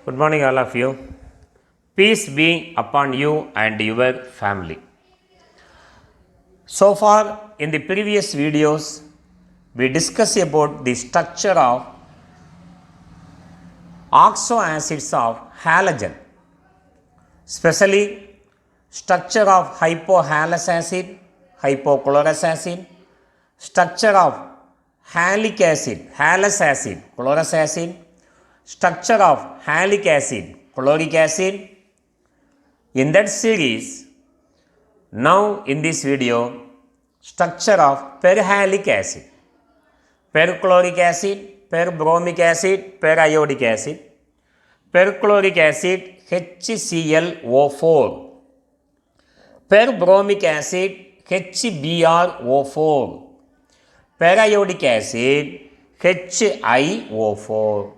Good morning, all of you. Peace be upon you and your family. So far, in the previous videos, we discussed about the structure of oxo acids of halogen, especially structure of hypohalous acid, hypochlorous acid, structure of halic acid, halous acid, chlorous acid, structure of halic acid, chloric acid. In that series, now in this video, structure of perhalic acid, perchloric acid, perbromic acid, periodic acid, perchloric acid HClO4, perbromic acid HBrO4, periodic acid HiO4.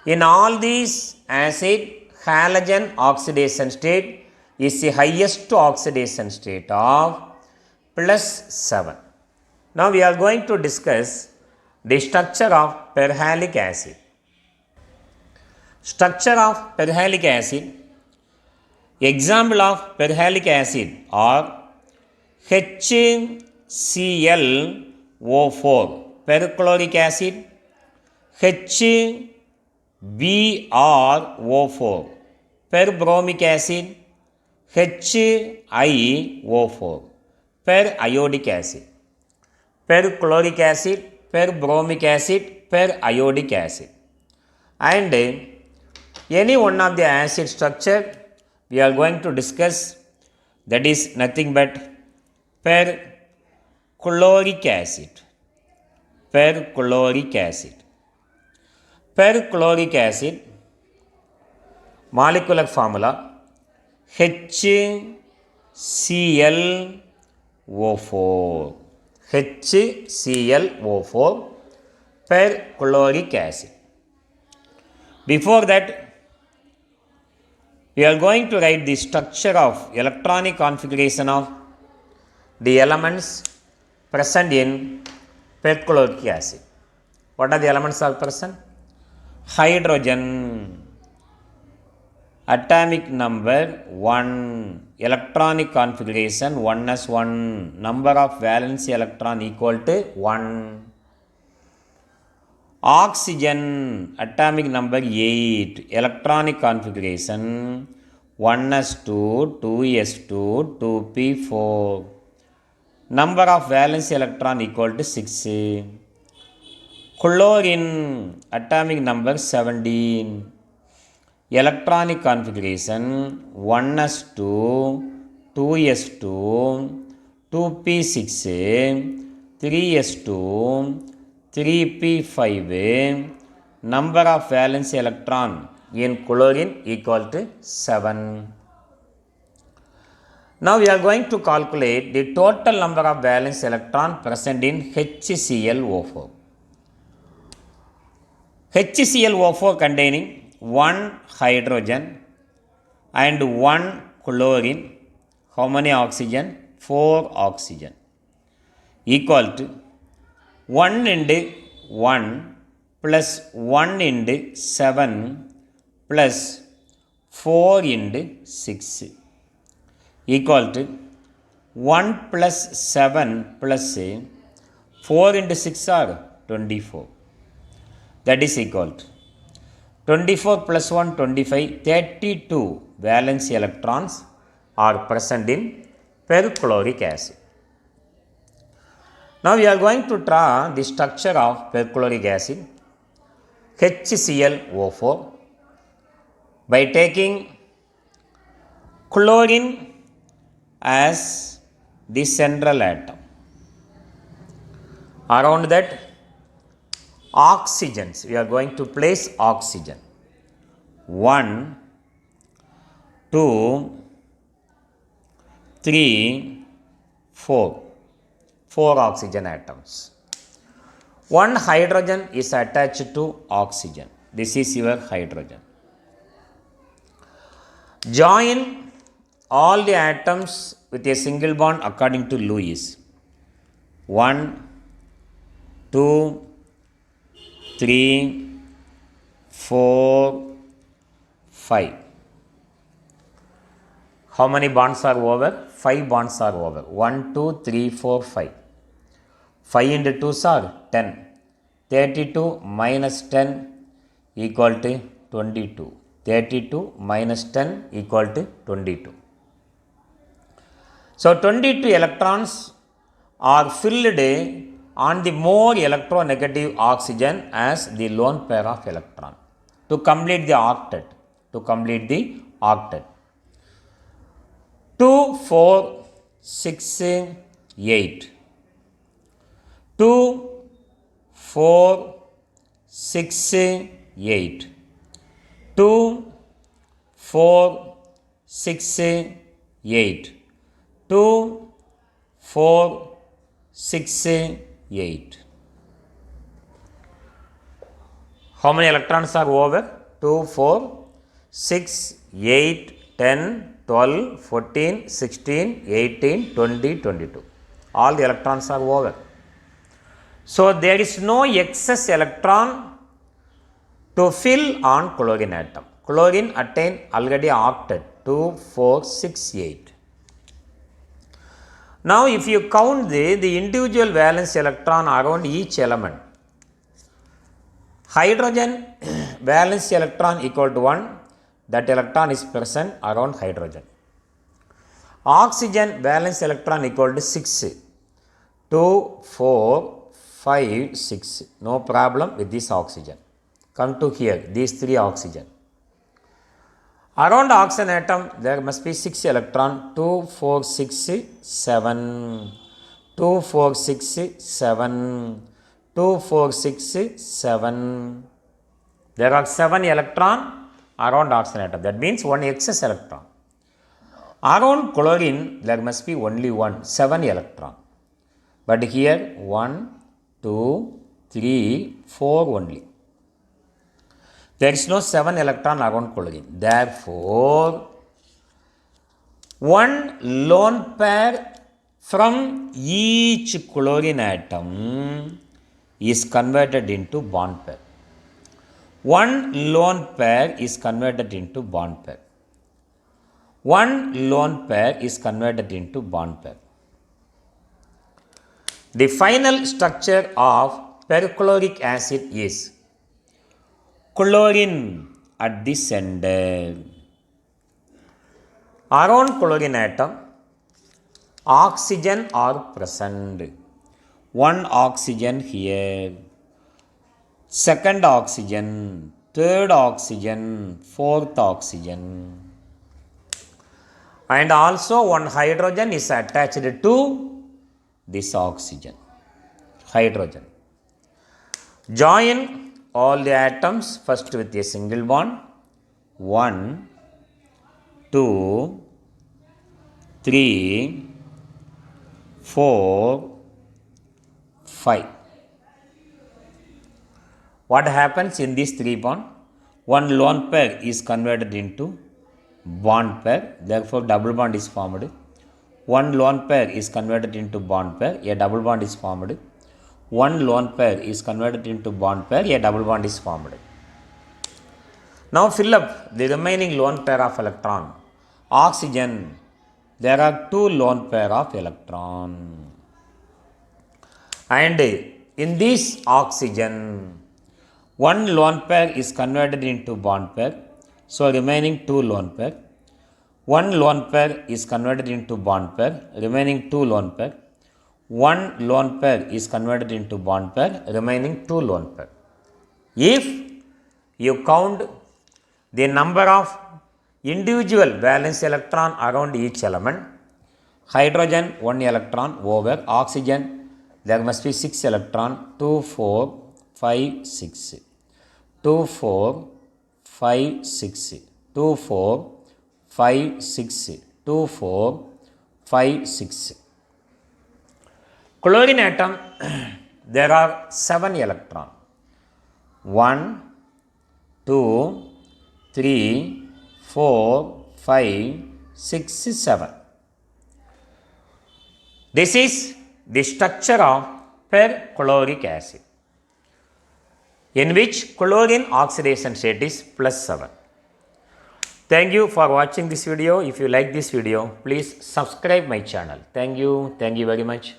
In all these acid, halogen oxidation state is the highest oxidation state of +7. Now we are going to discuss the structure of perhalic acid. Structure of perhalic acid. Example of perhalic acid are HClO4, perchloric acid, HBrO4, perbromic acid, HiO4, periodic acid, perchloric acid, perbromic acid, periodic acid. And any one of the acid structure we are going to discuss, that is nothing but perchloric acid. Perchloric acid. Perchloric acid molecular formula HClO4. HClO4, perchloric acid. Before that, we are going to write the structure of electronic configuration of the elements present in perchloric acid. What are the elements are present? Hydrogen, atomic number 1, electronic configuration 1s1, number of valence electron equal to 1. Oxygen, atomic number 8, electronic configuration 1s2, 2s2, 2p4, number of valence electron equal to 6. Chlorine, atomic number 17, electronic configuration 1s2, 2s2, 2p6, 3s2, 3p5, number of valence electron in chlorine equal to 7. Now we are going to calculate the total number of valence electron present in HClO4. HClO4 containing 1 hydrogen and 1 chlorine. How many oxygen? 4 oxygen. Equal to 1 into 1 plus 1 into 7 plus 4 into 6 equal to 1 plus 7 plus 4 into 6 are 24. That is equal to 24 plus 1, 25, 32 valence electrons are present in perchloric acid. Now we are going to draw the structure of perchloric acid HClO4 by taking chlorine as the central atom. Around that, oxygens, we are going to place oxygen 1, 2, 3, 4 oxygen atoms. 1 hydrogen is attached to oxygen. This is your hydrogen. Join all the atoms with a single bond according to Lewis. 1, 2, 3, 4, 5. How many bonds are over? 5 bonds are over. 1, 2, 3, 4, 5. 5 into 2 are 10. 32 minus 10 equal to 22. 32 minus 10 equal to 22. So 22 electrons are filled on the more electronegative oxygen as the lone pair of electron to complete the octet. To complete the octet. 2, 4, 6, 8. 2, 4, 6, 8. 2, 4, 6, 8. 2, 4, 6, 8. How many electrons are over? 2, 4, 6, 8, 10, 12, 14, 16, 18, 20, 22. All the electrons are over. So there is no excess electron to fill on chlorine atom. Chlorine attained already octet 2, 4, 6, 8. Now if you count the individual valence electron around each element, hydrogen valence electron equal to 1, that electron is present around hydrogen. Oxygen valence electron equal to 6, 2, 4, 5, 6. No problem with this oxygen. Come to here, these 3 oxygen. Around oxygen atom, there must be 6 electron, 2, 4, 6, 7, 2, 4, 6, 7, 2, 4, 6, 7. There are 7 electron around oxygen atom. That means 1 excess electron. Around chlorine, there must be only 1, 7 electron. But here 1, 2, 3, 4 only. There is no 7 electron around chlorine. Therefore, 1 lone pair from each chlorine atom is converted into bond pair. 1 lone pair is converted into bond pair. 1 lone pair is converted into bond pair. The final structure of perchloric acid is chlorine at the center. Around chlorine atom, oxygen are present. 1 oxygen here, 2nd oxygen, 3rd oxygen, 4th oxygen. And also 1 hydrogen is attached to this oxygen. Hydrogen. Join all the atoms first with a single bond. 1, 2, 3, 4, 5. What happens in these 3 bonds? 1 lone pair is converted into bond pair. Therefore, double bond is formed. 1 lone pair is converted into bond pair. A double bond is formed. 1 lone pair is converted into bond pair, a double bond is formed. Now fill up the remaining lone pair of electron. Oxygen, there are 2 lone pair of electron. And in this oxygen, 1 lone pair is converted into bond pair. So remaining 2 lone pair. 1 lone pair is converted into bond pair, remaining 2 lone pair. 1 lone pair is converted into bond pair, remaining 2 lone pair. If you count the number of individual valence electron around each element, hydrogen 1 electron over, oxygen there must be 6 electron, 2, 4, 5, 6, 2, 4, 5, 6, 2, 4, 5, 6, 2, 4, 5, 6. Chlorine atom, there are 7 electrons. 1, 2, 3, 4, 5, 6, 7. This is the structure of perchloric acid, in which chlorine oxidation state is +7. Thank you for watching this video. If you like this video, please subscribe my channel. Thank you very much.